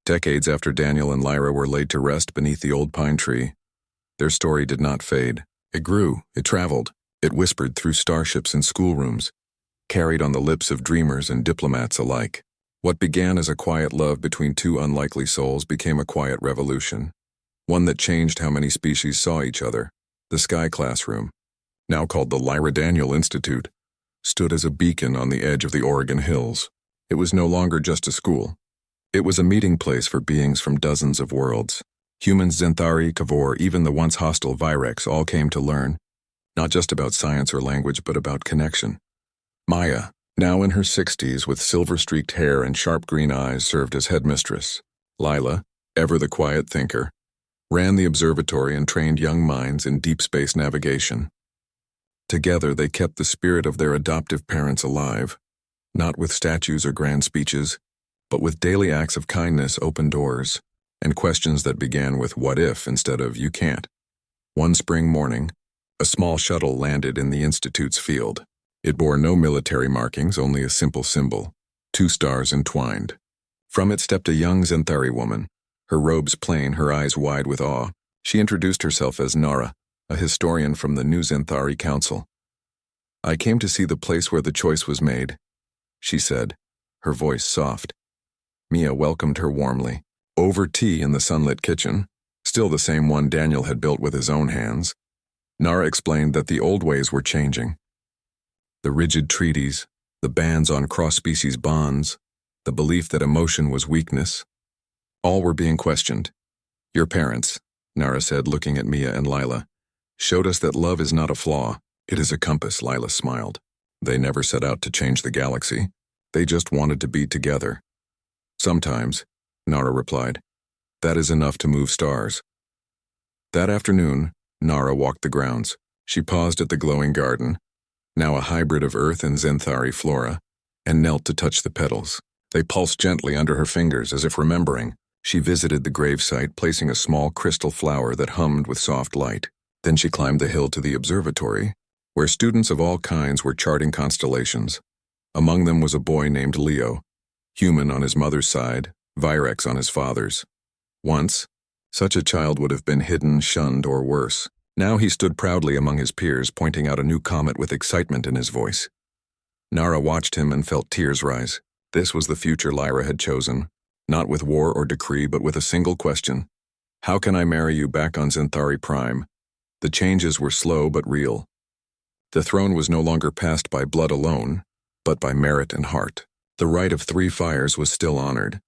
Decades after Daniel and Lyra were laid to rest beneath the old pine tree, their story did not fade. It grew, it traveled, it whispered through starships and schoolrooms, carried on the lips of dreamers and diplomats alike. What began as a quiet love between two unlikely souls became a quiet revolution, one that changed how many species saw each other. The Sky Classroom, now called the Lyra Daniel Institute, stood as a beacon on the edge of the Oregon Hills. It was no longer just a school. It was a meeting place for beings from dozens of worlds. Humans, Zenthari, Kavor, even the once hostile Virex all came to learn, not just about science or language, but about connection. Maya, now in her 60s with silver-streaked hair and sharp green eyes, served as headmistress. Lila, ever the quiet thinker, ran the observatory and trained young minds in deep space navigation. Together they kept the spirit of their adoptive parents alive, not with statues or grand speeches, but with daily acts of kindness, open doors, and questions that began with what if instead of you can't. One spring morning, a small shuttle landed in the Institute's field. It bore no military markings, only a simple symbol, 2 stars entwined. From it stepped a young Zenthari woman, her robes plain, her eyes wide with awe. She introduced herself as Nara, a historian from the New Zenthari Council. "I came to see the place where the choice was made," she said, her voice soft. Mia welcomed her warmly. Over tea in the sunlit kitchen, still the same one Daniel had built with his own hands, Nara explained that the old ways were changing. The rigid treaties, the bans on cross-species bonds, the belief that emotion was weakness, all were being questioned. "Your parents," Nara said, looking at Mia and Lila, "showed us that love is not a flaw, it is a compass." Lila smiled. "They never set out to change the galaxy. They just wanted to be together." "Sometimes," Nara replied, "that is enough to move stars." That afternoon, Nara walked the grounds. She paused at the glowing garden, now a hybrid of Earth and Zenthari flora, and knelt to touch the petals. They pulsed gently under her fingers as if remembering. She visited the gravesite, placing a small crystal flower that hummed with soft light. Then she climbed the hill to the observatory, where students of all kinds were charting constellations. Among them was a boy named Leo, human on his mother's side, Virex on his father's. Once, such a child would have been hidden, shunned, or worse. Now he stood proudly among his peers, pointing out a new comet with excitement in his voice. Nara watched him and felt tears rise. This was the future Lyra had chosen, not with war or decree, but with a single question. "How can I marry you back on Zenthari Prime?" The changes were slow but real. The throne was no longer passed by blood alone, but by merit and heart. The right of 3 fires was still honored,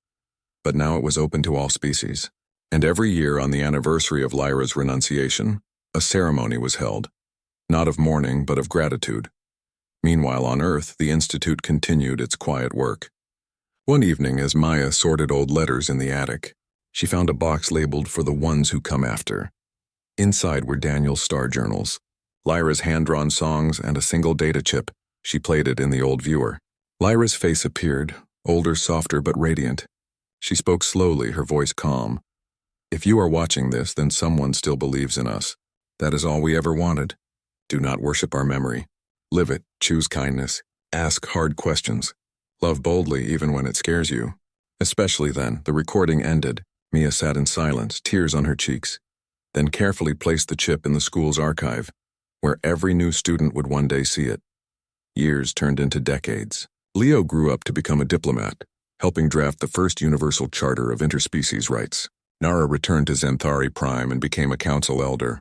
but now it was open to all species. And every year on the anniversary of Lyra's renunciation, a ceremony was held, not of mourning but of gratitude. Meanwhile on Earth, the Institute continued its quiet work. One evening, as Maya sorted old letters in the attic, she found a box labeled "For the Ones Who Come After." Inside were Daniel's star journals, Lyra's hand-drawn songs, and a single data chip. She played it in the old viewer. Lyra's face appeared, older, softer, but radiant. She spoke slowly, her voice calm. "If you are watching this, then someone still believes in us. That is all we ever wanted. Do not worship our memory. Live it, choose kindness, ask hard questions. Love boldly even when it scares you." Especially then. The recording ended. Mia sat in silence, tears on her cheeks, then carefully placed the chip in the school's archive, where every new student would one day see it. Years turned into decades. Leo grew up to become a diplomat, helping draft the first universal charter of interspecies rights. Nara returned to Zenthari Prime and became a council elder,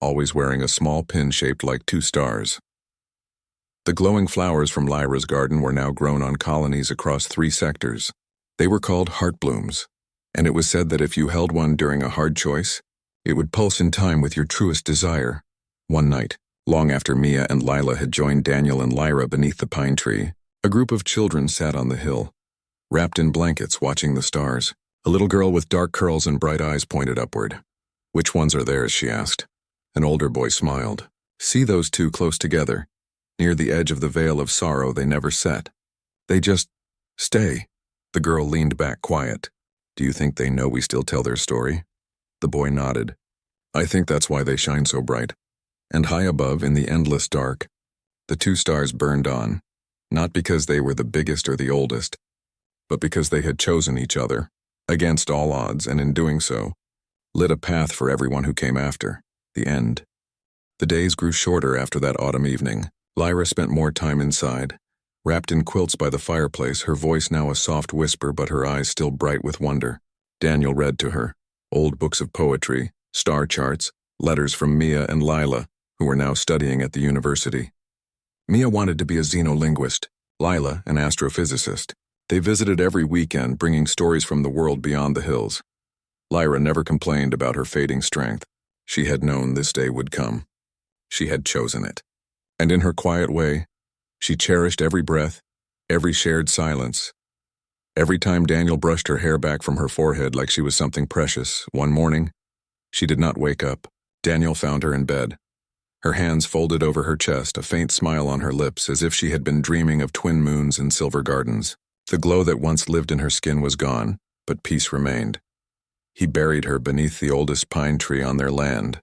always wearing a small pin shaped like 2 stars. The glowing flowers from Lyra's garden were now grown on colonies across 3 sectors. They were called heart blooms, and it was said that if you held one during a hard choice, it would pulse in time with your truest desire. One night, long after Mia and Lila had joined Daniel and Lyra beneath the pine tree, a group of children sat on the hill, wrapped in blankets watching the stars. A little girl with dark curls and bright eyes pointed upward. "Which ones are theirs?" she asked. An older boy smiled. "See those 2 close together? Near the edge of the veil of sorrow they never set. They just stay." The girl leaned back, quiet. "Do you think they know we still tell their story?" The boy nodded. "I think that's why they shine so bright." And high above, in the endless dark, the 2 stars burned on, not because they were the biggest or the oldest, but because they had chosen each other. against all odds, and in doing so, lit a path for everyone who came after, the end. The days grew shorter after that autumn evening. Lyra spent more time inside, wrapped in quilts by the fireplace, her voice now a soft whisper but her eyes still bright with wonder. Daniel read to her, old books of poetry, star charts, letters from Mia and Lila, who were now studying at the university. Mia wanted to be a xenolinguist, Lila an astrophysicist. They visited every weekend, bringing stories from the world beyond the hills. Lyra never complained about her fading strength. She had known this day would come. She had chosen it. And in her quiet way, she cherished every breath, every shared silence. Every time Daniel brushed her hair back from her forehead like she was something precious, one morning, she did not wake up. Daniel found her in bed, her hands folded over her chest, a faint smile on her lips, as if she had been dreaming of twin moons and silver gardens. The glow that once lived in her skin was gone, but peace remained. He buried her beneath the oldest pine tree on their land,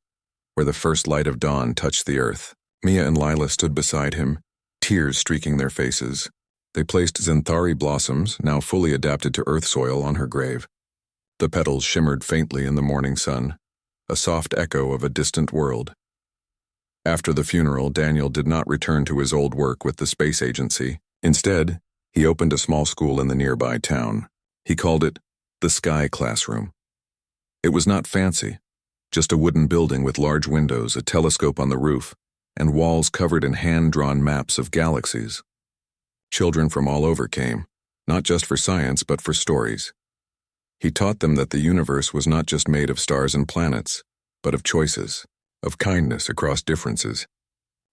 where the first light of dawn touched the earth. Mia and Lila stood beside him, tears streaking their faces. They placed xanthari blossoms, now fully adapted to earth soil, on her grave. The petals shimmered faintly in the morning sun, a soft echo of a distant world. After the funeral, Daniel did not return to his old work with the space agency. Instead, he opened a small school in the nearby town. He called it the Sky Classroom. It was not fancy, just a wooden building with large windows, a telescope on the roof, and walls covered in hand-drawn maps of galaxies. Children from all over came, not just for science but for stories. He taught them that the universe was not just made of stars and planets, but of choices, of kindness across differences,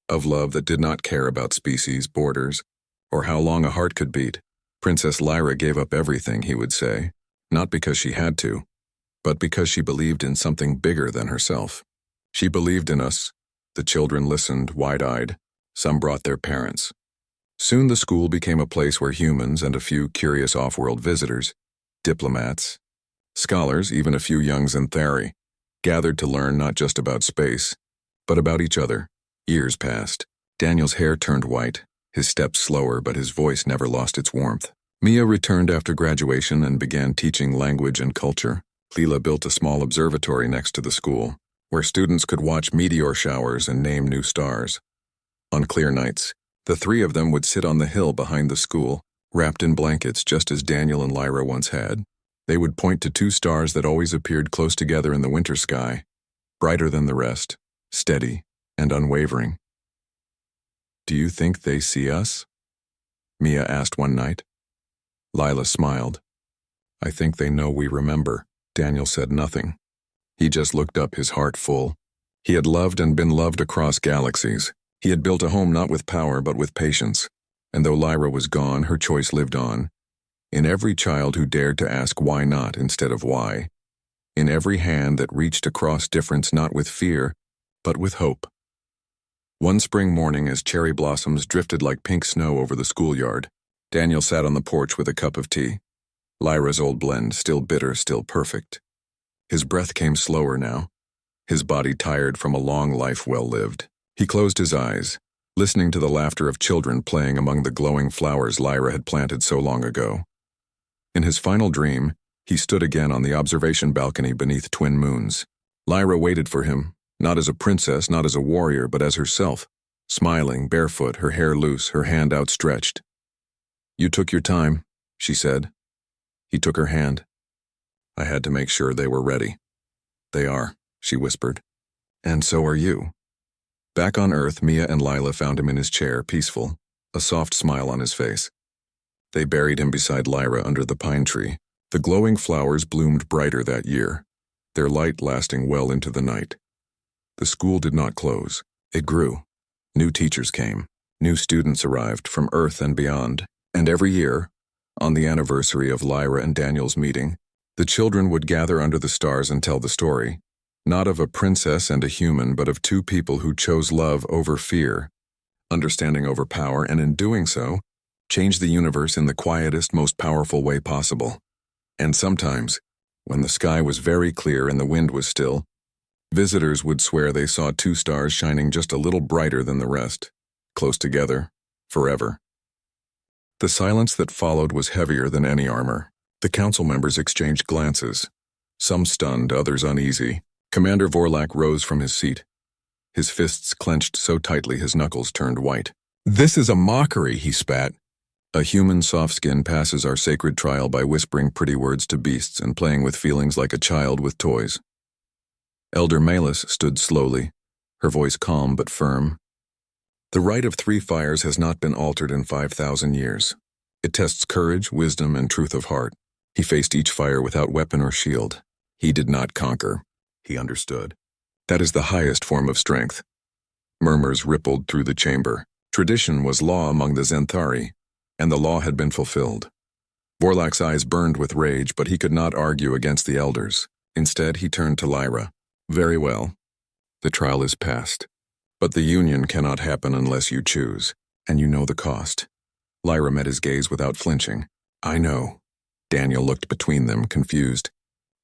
of love that did not care about species, borders, or how long a heart could beat. Princess Lyra gave up everything, he would say, not because she had to, but because she believed in something bigger than herself. She believed in us. The children listened, wide-eyed. Some brought their parents. Soon the school became a place where humans and a few curious off-world visitors, diplomats, scholars, even a few young xanthari, gathered to learn not just about space, but about each other. Years passed. Daniel's hair turned white, his steps slower, but his voice never lost its warmth. Mia returned after graduation and began teaching language and culture. Lila built a small observatory next to the school, where students could watch meteor showers and name new stars. On clear nights, the three of them would sit on the hill behind the school, wrapped in blankets just as Daniel and Lyra once had. They would point to two stars that always appeared close together in the winter sky, brighter than the rest, steady and unwavering. "Do you think they see us?" Mia asked one night. Lila smiled. "I think they know we remember." Daniel said nothing. He just looked up, his heart full. He had loved and been loved across galaxies. He had built a home not with power but with patience. And though Lyra was gone, her choice lived on. In every child who dared to ask why not instead of why. In every hand that reached across difference not with fear, but with hope. One spring morning, as cherry blossoms drifted like pink snow over the schoolyard, Daniel sat on the porch with a cup of tea. Lyra's old blend, still bitter, still perfect. His breath came slower now, his body tired from a long life well lived. He closed his eyes, listening to the laughter of children playing among the glowing flowers Lyra had planted so long ago. In his final dream, he stood again on the observation balcony beneath twin moons. Lyra waited for him, not as a princess, not as a warrior, but as herself, smiling, barefoot, her hair loose, her hand outstretched. "You took your time," she said. He took her hand. "I had to make sure they were ready." "They are," she whispered. "And so are you." Back on Earth, Mia and Lila found him in his chair, peaceful, a soft smile on his face. They buried him beside Lyra under the pine tree. The glowing flowers bloomed brighter that year, their light lasting well into the night. The school did not close. It grew. New teachers came. New students arrived from Earth and beyond. And every year, on the anniversary of Lyra and Daniel's meeting, the children would gather under the stars and tell the story, not of a princess and a human, but of two people who chose love over fear, understanding over power, and in doing so, changed the universe in the quietest, most powerful way possible. And sometimes, when the sky was very clear and the wind was still, visitors would swear they saw two stars shining just a little brighter than the rest, close together, forever. The silence that followed was heavier than any armor. The council members exchanged glances, some stunned, others uneasy. Commander Vorlak rose from his seat, his fists clenched so tightly his knuckles turned white. "This is a mockery," he spat. "A human soft skin passes our sacred trial by whispering pretty words to beasts and playing with feelings like a child with toys." Elder Malus stood slowly, her voice calm but firm. "The rite of three fires has not been altered in 5,000 years. It tests courage, wisdom, and truth of heart." He faced each fire without weapon or shield. He did not conquer. He understood. That is the highest form of strength. Murmurs rippled through the chamber. Tradition was law among the Zenthari, and the law had been fulfilled. Vorlak's eyes burned with rage, but he could not argue against the elders. Instead, he turned to Lyra. "Very well. The trial is past. But the union cannot happen unless you choose, and you know the cost." Lyra met his gaze without flinching. "I know." Daniel looked between them, confused.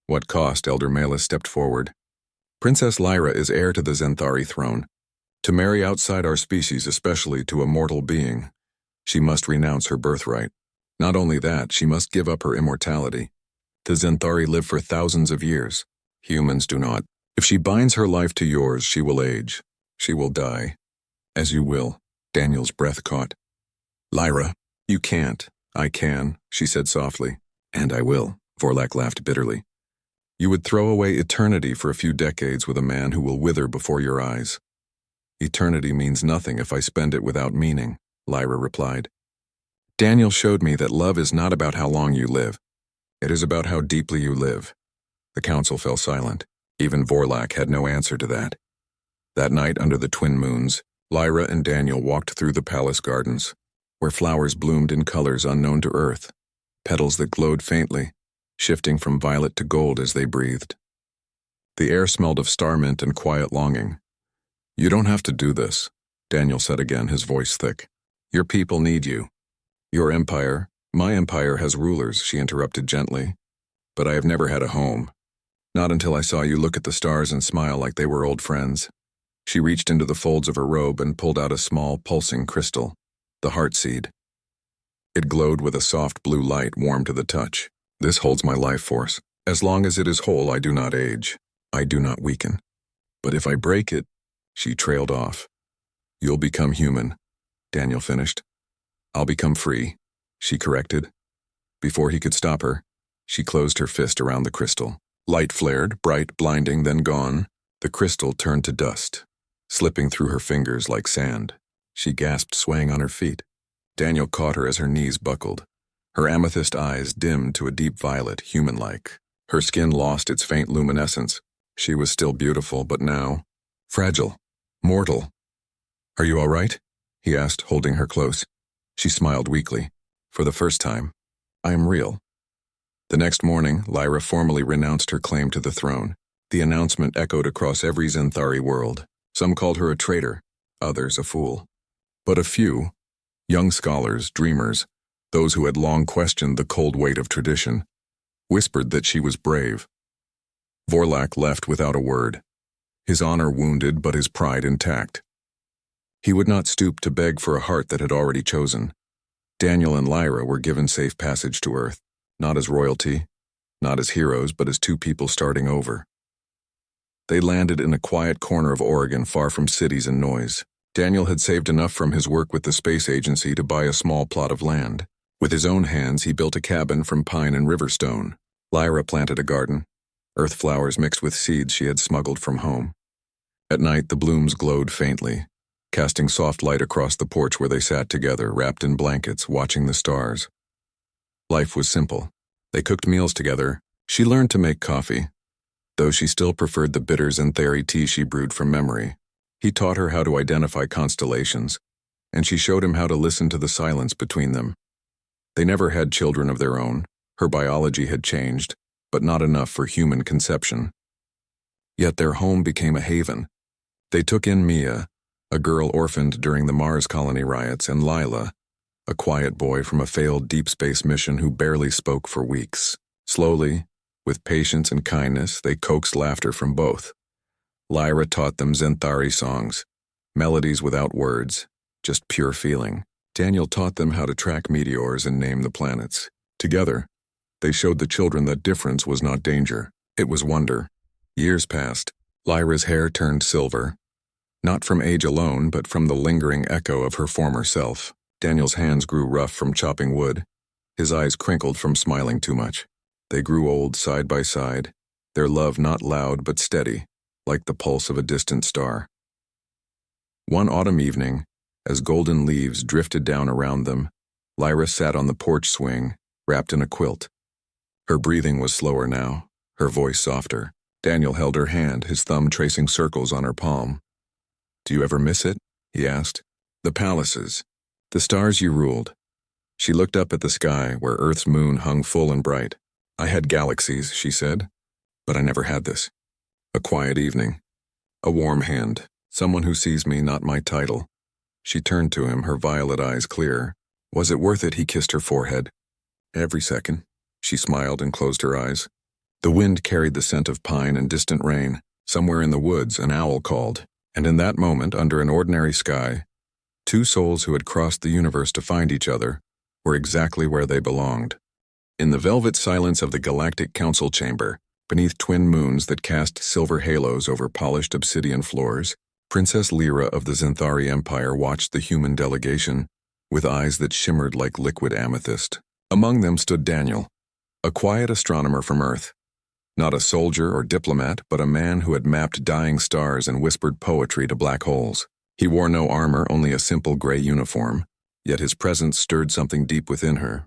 "What cost?" Elder Malus stepped forward. "Princess Lyra is heir to the Zenthari throne. To marry outside our species, especially to a mortal being, she must renounce her birthright. Not only that, she must give up her immortality. The Zenthari live for thousands of years. Humans do not. If she binds her life to yours, she will age. She will die. As you will." Daniel's breath caught. "Lyra, you can't. I can," she said softly. "And I will." Vorlak laughed bitterly. "You would throw away eternity for a few decades with a man who will wither before your eyes." "Eternity means nothing if I spend it without meaning," Lyra replied. "Daniel showed me that love is not about how long you live. It is about how deeply you live." The council fell silent. Even Vorlak had no answer to that. That night under the twin moons, Lyra and Daniel walked through the palace gardens, where flowers bloomed in colors unknown to Earth, petals that glowed faintly, shifting from violet to gold as they breathed. The air smelled of starmint and quiet longing. "You don't have to do this," Daniel said again, his voice thick. "Your people need you. Your empire, my empire has rulers," she interrupted gently. "But I have never had a home. Not until I saw you look at the stars and smile like they were old friends." She reached into the folds of her robe and pulled out a small, pulsing crystal, the heart seed. It glowed with a soft blue light, warm to the touch. "This holds my life force. As long as it is whole, I do not age. I do not weaken. But if I break it," she trailed off. "You'll become human," Daniel finished. "I'll become free," she corrected. Before he could stop her, she closed her fist around the crystal. Light flared, bright, blinding, then gone. The crystal turned to dust, slipping through her fingers like sand. She gasped, swaying on her feet. Daniel caught her as her knees buckled. Her amethyst eyes dimmed to a deep violet, human-like. Her skin lost its faint luminescence. She was still beautiful, but now fragile, mortal. "Are you all right?" he asked, holding her close. She smiled weakly. "For the first time, I am real." The next morning, Lyra formally renounced her claim to the throne. The announcement echoed across every Zenthari world. Some called her a traitor, others a fool. But a few, young scholars, dreamers, those who had long questioned the cold weight of tradition, whispered that she was brave. Vorlak left without a word, his honor wounded but his pride intact. He would not stoop to beg for a heart that had already chosen. Daniel and Lyra were given safe passage to Earth, not as royalty, not as heroes, but as two people starting over. They landed in a quiet corner of Oregon, far from cities and noise. Daniel had saved enough from his work with the space agency to buy a small plot of land. With his own hands, he built a cabin from pine and river stone. Lyra planted a garden, earth flowers mixed with seeds she had smuggled from home. At night, the blooms glowed faintly, casting soft light across the porch where they sat together, wrapped in blankets, watching the stars. Life was simple. They cooked meals together. She learned to make coffee, though she still preferred the bitter Zenthari tea she brewed from memory. He taught her how to identify constellations, and she showed him how to listen to the silence between them. They never had children of their own. Her biology had changed, but not enough for human conception. Yet their home became a haven. They took in Mia, a girl orphaned during the Mars colony riots, and Lila, a quiet boy from a failed deep space mission who barely spoke for weeks. Slowly, with patience and kindness, they coaxed laughter from both. Lyra taught them Zenthari songs, melodies without words, just pure feeling. Daniel taught them how to track meteors and name the planets. Together, They showed the children that difference was not danger. It was wonder. Years passed. Lyra's hair turned silver, not from age alone, but from the lingering echo of her former self. Daniel's hands grew rough from chopping wood. His eyes crinkled from smiling too much. They grew old side by side, their love not loud but steady, like the pulse of a distant star. One autumn evening, as golden leaves drifted down around them, Lyra sat on the porch swing, wrapped in a quilt. Her breathing was slower now, her voice softer. Daniel held her hand, his thumb tracing circles on her palm. "Do you ever miss it?" he asked. "The palaces, the stars you ruled." She looked up at the sky, where Earth's moon hung full and bright. "I had galaxies," she said, "but I never had this. A quiet evening. A warm hand. Someone who sees me, not my title." She turned to him, her violet eyes clear. "Was it worth it?" He kissed her forehead. "Every second." She smiled and closed her eyes. The wind carried the scent of pine and distant rain. Somewhere in the woods, an owl called. And in that moment, under an ordinary sky, two souls who had crossed the universe to find each other were exactly where they belonged. In the velvet silence of the Galactic Council chamber, beneath twin moons that cast silver halos over polished obsidian floors, Princess Lyra of the Zenthari Empire watched the human delegation with eyes that shimmered like liquid amethyst. Among them stood Daniel, a quiet astronomer from Earth. Not a soldier or diplomat, but a man who had mapped dying stars and whispered poetry to black holes. He wore no armor, only a simple gray uniform, yet his presence stirred something deep within her.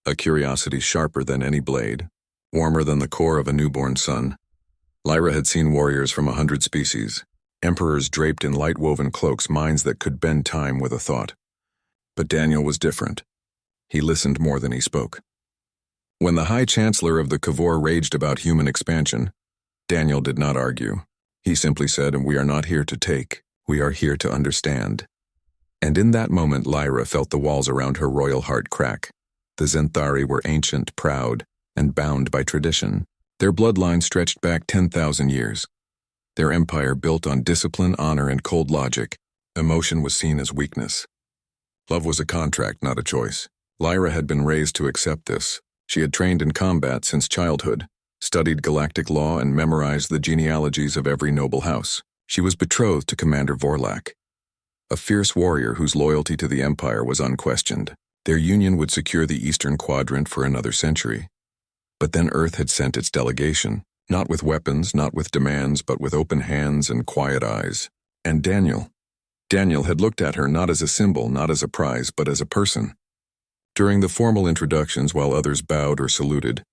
A curiosity sharper than any blade, warmer than the core of a newborn sun. Lyra had seen warriors from 100 species, emperors draped in light-woven cloaks, minds that could bend time with a thought. But Daniel was different. He listened more than he spoke. When the High Chancellor of the Kavor raged about human expansion, Daniel did not argue. He simply said, "We are not here to take, we are here to understand." And in that moment Lyra felt the walls around her royal heart crack. The Zenthari were ancient, proud, and bound by tradition. Their bloodline stretched back 10,000 years. Their empire built on discipline, honor, and cold logic. Emotion was seen as weakness. Love was a contract, not a choice. Lyra had been raised to accept this. She had trained in combat since childhood, studied galactic law, and memorized the genealogies of every noble house. She was betrothed to Commander Vorlak, a fierce warrior whose loyalty to the Empire was unquestioned. Their union would secure the Eastern Quadrant for another century. But then Earth had sent its delegation, not with weapons, not with demands, but with open hands and quiet eyes. And Daniel had looked at her not as a symbol, not as a prize, but as a person. During the formal introductions, while others bowed or saluted,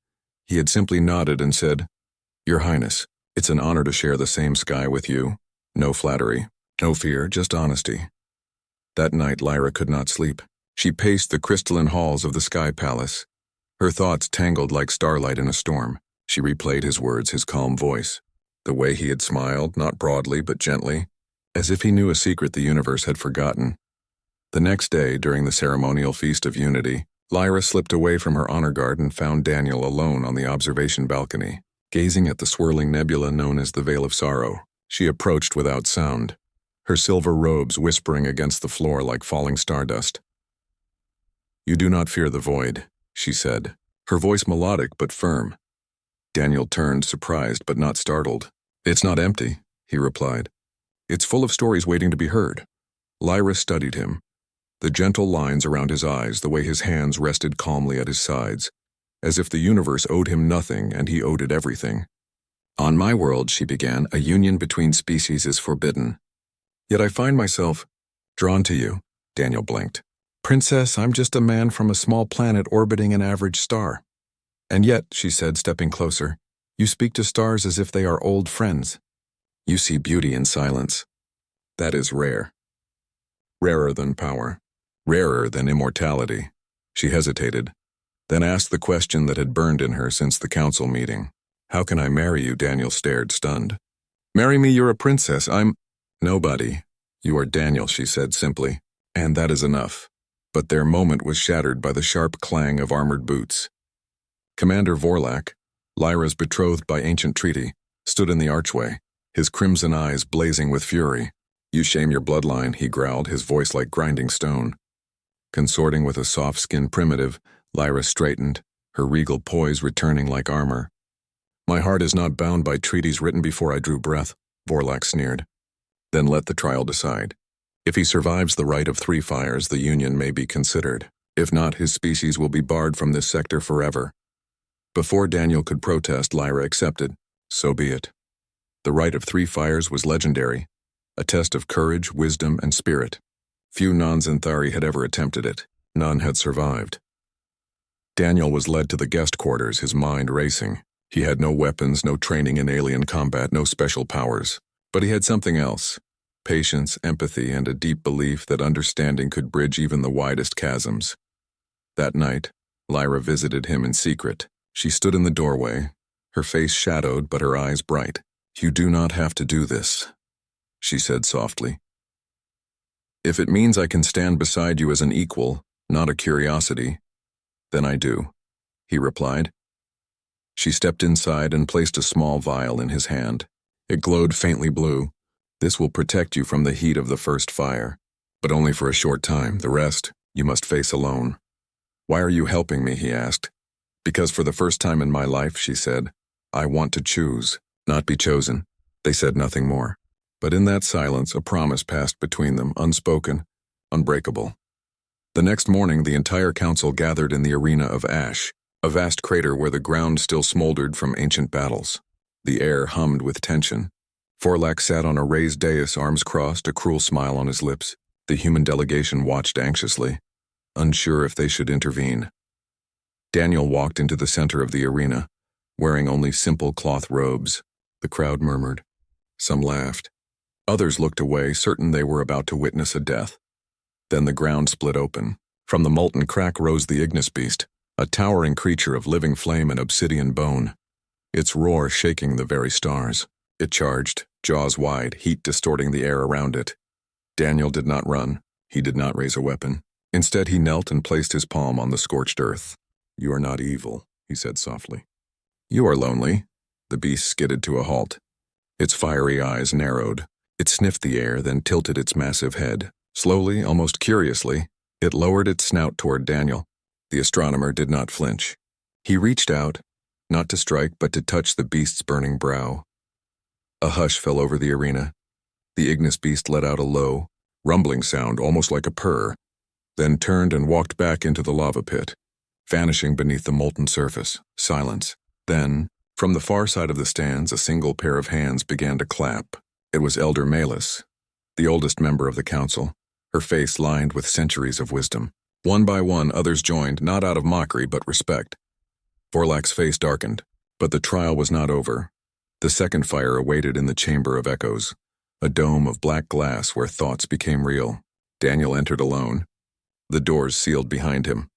he had simply nodded and said, "Your Highness, it's an honor to share the same sky with you. No flattery, no fear, just honesty." That night Lyra could not sleep. She paced the crystalline halls of the Sky Palace. Her thoughts tangled like starlight in a storm. She replayed his words, his calm voice, the way he had smiled, not broadly but gently, as if he knew a secret the universe had forgotten. The next day, during the ceremonial Feast of Unity, Lyra slipped away from her honor guard and found Daniel alone on the observation balcony, gazing at the swirling nebula known as the Veil of Sorrow. She approached without sound, her silver robes whispering against the floor like falling stardust. "You do not fear the void," she said, her voice melodic but firm. Daniel turned, surprised but not startled. "It's not empty," he replied. "It's full of stories waiting to be heard." Lyra studied him, the gentle lines around his eyes, the way his hands rested calmly at his sides, as if the universe owed him nothing and he owed it everything. "On my world," she began, "a union between species is forbidden. Yet I find myself drawn to you." Daniel blinked. "Princess, I'm just a man from a small planet orbiting an average star." "And yet," she said, stepping closer, "you speak to stars as if they are old friends. You see beauty in silence. That is rare. Rarer than power. Rarer than immortality." She hesitated, then asked the question that had burned in her since the council meeting. "How can I marry you?" Daniel stared, stunned. "Marry me, you're a princess. I'm nobody. You are Daniel," she said simply, "and that is enough." But their moment was shattered by the sharp clang of armored boots. Commander Vorlak, Lyra's betrothed by ancient treaty, stood in the archway, his crimson eyes blazing with fury. "You shame your bloodline," he growled, his voice like grinding stone. Consorting with a soft-skinned primitive, Lyra straightened, her regal poise returning like armor. My heart is not bound by treaties written before I drew breath, Vorlak sneered. Then let the trial decide. If he survives the rite of 3 fires, the union may be considered. If not, his species will be barred from this sector forever. Before Daniel could protest, Lyra accepted. So be it. The rite of 3 fires was legendary, a test of courage, wisdom, and spirit. Few non-Xanthari had ever attempted it. None had survived. Daniel was led to the guest quarters, his mind racing. He had no weapons, no training in alien combat, no special powers. But he had something else. Patience, empathy, and a deep belief that understanding could bridge even the widest chasms. That night, Lyra visited him in secret. She stood in the doorway, her face shadowed but her eyes bright. "You do not have to do this," she said softly. "If it means I can stand beside you as an equal, not a curiosity, then I do," he replied. She stepped inside and placed a small vial in his hand. It glowed faintly blue. "This will protect you from the heat of the first fire, but only for a short time. The rest, you must face alone." "Why are you helping me?" he asked. "Because for the first time in my life," she said, "I want to choose, not be chosen." They said nothing more. But in that silence, a promise passed between them, unspoken, unbreakable. The next morning, the entire council gathered in the arena of ash, a vast crater where the ground still smoldered from ancient battles. The air hummed with tension. Vorlak sat on a raised dais, arms crossed, a cruel smile on his lips. The human delegation watched anxiously, unsure if they should intervene. Daniel walked into the center of the arena, wearing only simple cloth robes. The crowd murmured. Some laughed. Others looked away, certain they were about to witness a death. Then the ground split open. From the molten crack rose the Ignis beast, a towering creature of living flame and obsidian bone, its roar shaking the very stars. It charged, jaws wide, heat distorting the air around it. Daniel did not run. He did not raise a weapon. Instead, he knelt and placed his palm on the scorched earth. "You are not evil," he said softly. "You are lonely." The beast skidded to a halt. Its fiery eyes narrowed. It sniffed the air, then tilted its massive head. Slowly, almost curiously, it lowered its snout toward Daniel. The astronomer did not flinch. He reached out, not to strike, but to touch the beast's burning brow. A hush fell over the arena. The Ignis beast let out a low, rumbling sound, almost like a purr, then turned and walked back into the lava pit, vanishing beneath the molten surface. Silence. Then, from the far side of the stands, a single pair of hands began to clap. It was Elder Malus, the oldest member of the council, her face lined with centuries of wisdom. One by one, others joined, not out of mockery but respect. Vorlak's face darkened, but the trial was not over. The second fire awaited in the Chamber of Echoes, a dome of black glass where thoughts became real. Daniel entered alone. The doors sealed behind him.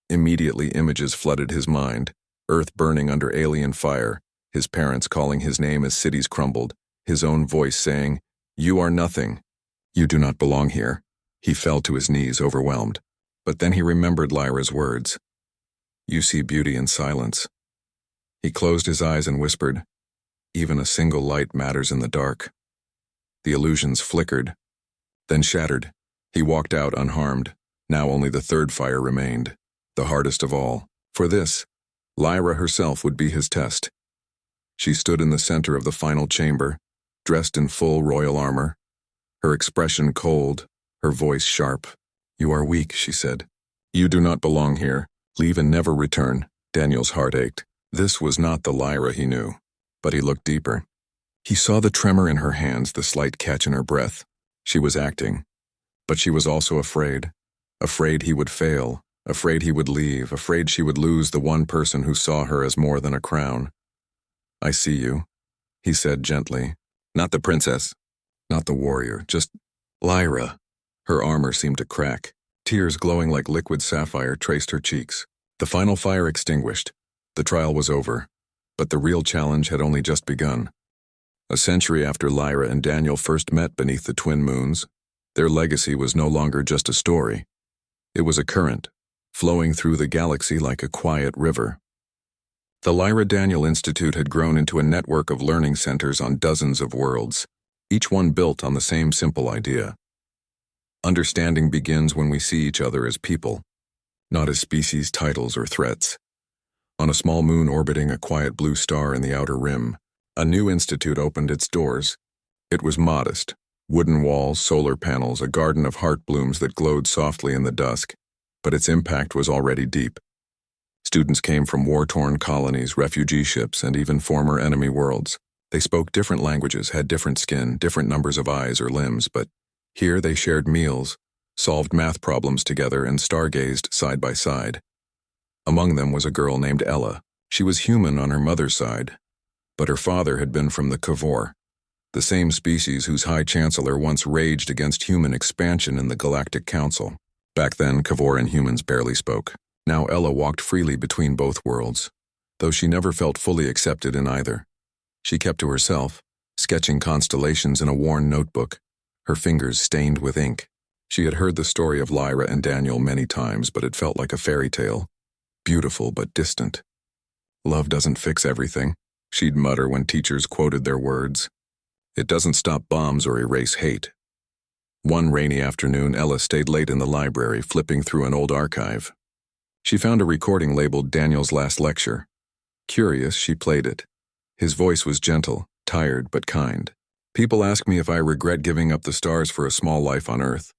Immediately, images flooded his mind, Earth burning under alien fire, his parents calling his name as cities crumbled, his own voice saying, "You are nothing. You do not belong here." He fell to his knees, overwhelmed. But then he remembered Lyra's words. "You see beauty in silence." He closed his eyes and whispered, "Even a single light matters in the dark." The illusions flickered, then shattered. He walked out unharmed. Now only the third fire remained, the hardest of all. For this, Lyra herself would be his test. She stood in the center of the final chamber, dressed in full royal armor, her expression cold, her voice sharp. "You are weak," she said. "You do not belong here. Leave and never return." Daniel's heart ached. This was not the Lyra he knew, but he looked deeper. He saw the tremor in her hands, the slight catch in her breath. She was acting, but she was also afraid. Afraid he would fail, afraid he would leave, afraid she would lose the one person who saw her as more than a crown. "I see you," he said gently. "Not the princess, not the warrior, just Lyra." Her armor seemed to crack. Tears glowing like liquid sapphire traced her cheeks. The final fire extinguished. The trial was over, but the real challenge had only just begun. A century after Lyra and Daniel first met beneath the twin moons, their legacy was no longer just a story. It was a current, flowing through the galaxy like a quiet river. The Lyra Daniel Institute had grown into a network of learning centers on dozens of worlds, each one built on the same simple idea. Understanding begins when we see each other as people, not as species, titles, or threats. On a small moon orbiting a quiet blue star in the outer rim, a new institute opened its doors. It was modest. Wooden walls, solar panels, a garden of heart blooms that glowed softly in the dusk, but its impact was already deep. Students came from war-torn colonies, refugee ships, and even former enemy worlds. They spoke different languages, had different skin, different numbers of eyes or limbs, but here they shared meals, solved math problems together, and stargazed side by side. Among them was a girl named Ella. She was human on her mother's side, but her father had been from the Kavor, the same species whose High Chancellor once raged against human expansion in the Galactic Council. Back then, Kavor and humans barely spoke. Now Ella walked freely between both worlds, though she never felt fully accepted in either. She kept to herself, sketching constellations in a worn notebook, her fingers stained with ink. She had heard the story of Lyra and Daniel many times, but it felt like a fairy tale, beautiful but distant. Love doesn't fix everything, she'd mutter when teachers quoted their words. It doesn't stop bombs or erase hate. One rainy afternoon, Ella stayed late in the library, flipping through an old archive. She found a recording labeled Daniel's Last Lecture. Curious, she played it. His voice was gentle, tired but kind. People ask me if I regret giving up the stars for a small life on Earth.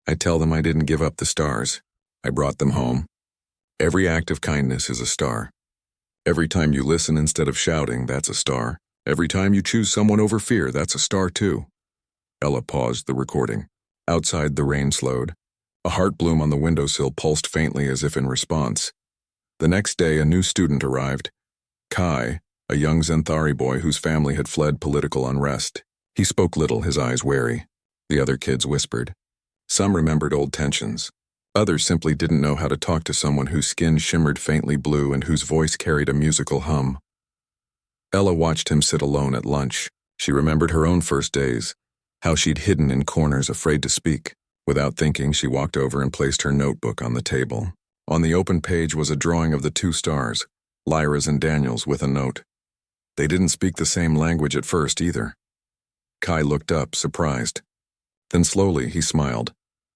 I tell them I didn't give up the stars. I brought them home. Every act of kindness is a star. Every time you listen instead of shouting, that's a star. Every time you choose someone over fear, that's a star too. Ella paused the recording. Outside, the rain slowed. A heart bloom on the windowsill pulsed faintly as if in response. The next day, a new student arrived. Kai, a young Zenthari boy whose family had fled political unrest. He spoke little, his eyes wary. The other kids whispered. Some remembered old tensions. Others simply didn't know how to talk to someone whose skin shimmered faintly blue and whose voice carried a musical hum. Ella watched him sit alone at lunch. She remembered her own first days, how she'd hidden in corners afraid to speak. Without thinking, she walked over and placed her notebook on the table. On the open page was a drawing of the two stars, Lyra's and Daniel's, with a note. They didn't speak the same language at first either. Kai looked up, surprised. Then slowly he smiled.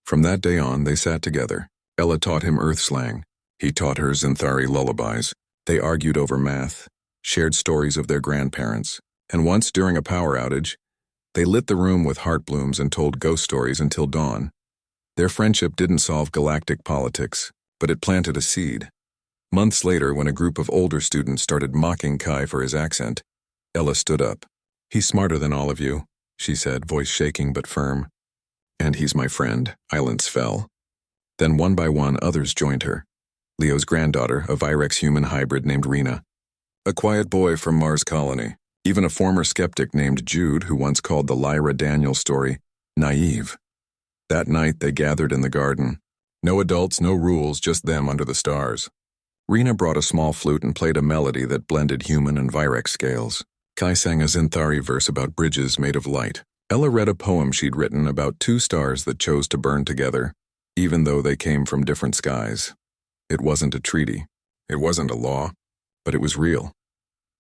From that day on, they sat together. Ella taught him Earth slang. He taught her Zenthari lullabies. They argued over math, shared stories of their grandparents, and once during a power outage, they lit the room with heart blooms and told ghost stories until dawn. Their friendship didn't solve galactic politics, but it planted a seed. Months later, when a group of older students started mocking Kai for his accent, Ella stood up. He's smarter than all of you, she said, voice shaking but firm. And he's my friend. Silence fell. Then one by one, others joined her. Leo's granddaughter, a Virex human hybrid named Rena. A quiet boy from Mars Colony. Even a former skeptic named Jude, who once called the Lyra Daniel story naive. That night, they gathered in the garden. No adults, no rules, just them under the stars. Rena brought a small flute and played a melody that blended human and Virex scales. Kai sang a Zenthari verse about bridges made of light. Ella read a poem she'd written about two stars that chose to burn together, even though they came from different skies. It wasn't a treaty. It wasn't a law, but it was real.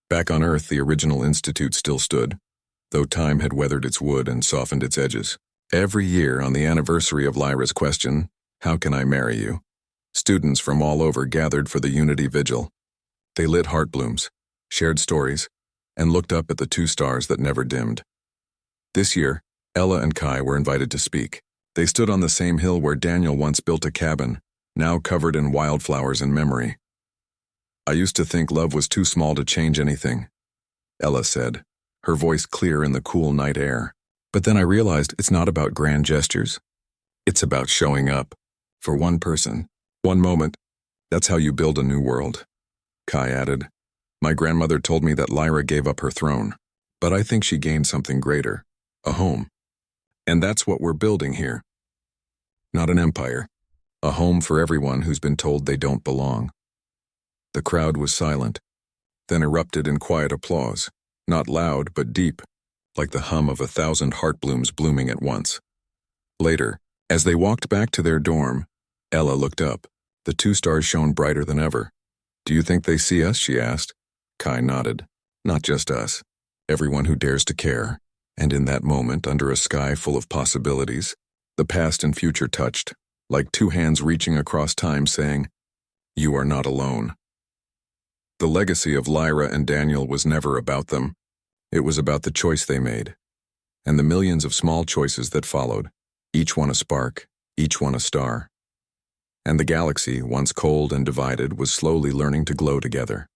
Back on Earth, the original institute still stood, though time had weathered its wood and softened its edges. Every year, on the anniversary of Lyra's question, "How can I marry you?" students from all over gathered for the Unity Vigil. They lit heart blooms, shared stories, and looked up at the two stars that never dimmed. This year, Ella and Kai were invited to speak. They stood on the same hill where Daniel once built a cabin, now covered in wildflowers and memory. I used to think love was too small to change anything, Ella said, her voice clear in the cool night air. But then I realized it's not about grand gestures. It's about showing up. For one person, one moment. That's how you build a new world. Kai added, My grandmother told me that Lyra gave up her throne, but I think she gained something greater, a home. And that's what we're building here. Not an empire, a home for everyone who's been told they don't belong. The crowd was silent, then erupted in quiet applause, not loud but deep, like the hum of 1,000 heart blooms blooming at once. Later, as they walked back to their dorm, Ella looked up. The two stars shone brighter than ever. Do you think they see us? She asked. Kai nodded. Not just us. Everyone who dares to care. And in that moment, under a sky full of possibilities, the past and future touched, like two hands reaching across time saying, You are not alone. The legacy of Lyra and Daniel was never about them. It was about the choice they made, and the millions of small choices that followed, each one a spark, each one a star. And the galaxy, once cold and divided, was slowly learning to glow together.